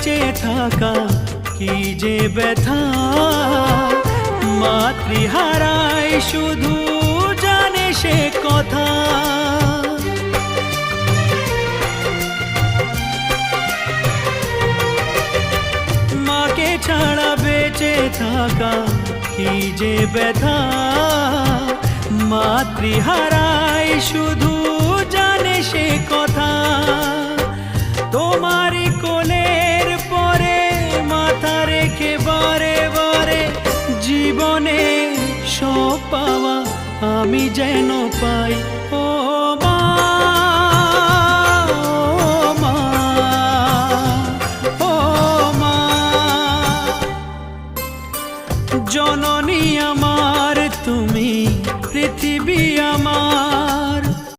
বেঁচে থাকা কি যে ব্যথা, মাতৃহারাই শুধু জানে সে কথা। মাকে ছাড়া বেঁচে থাকা কি যে ব্যথা, মাতৃহারাই শুধু জানে সে কথা। তোমারই কোলের পরে মাথা রেখে বারে বারে জীবনে সব পাওয়া আমি যেন পাই। ও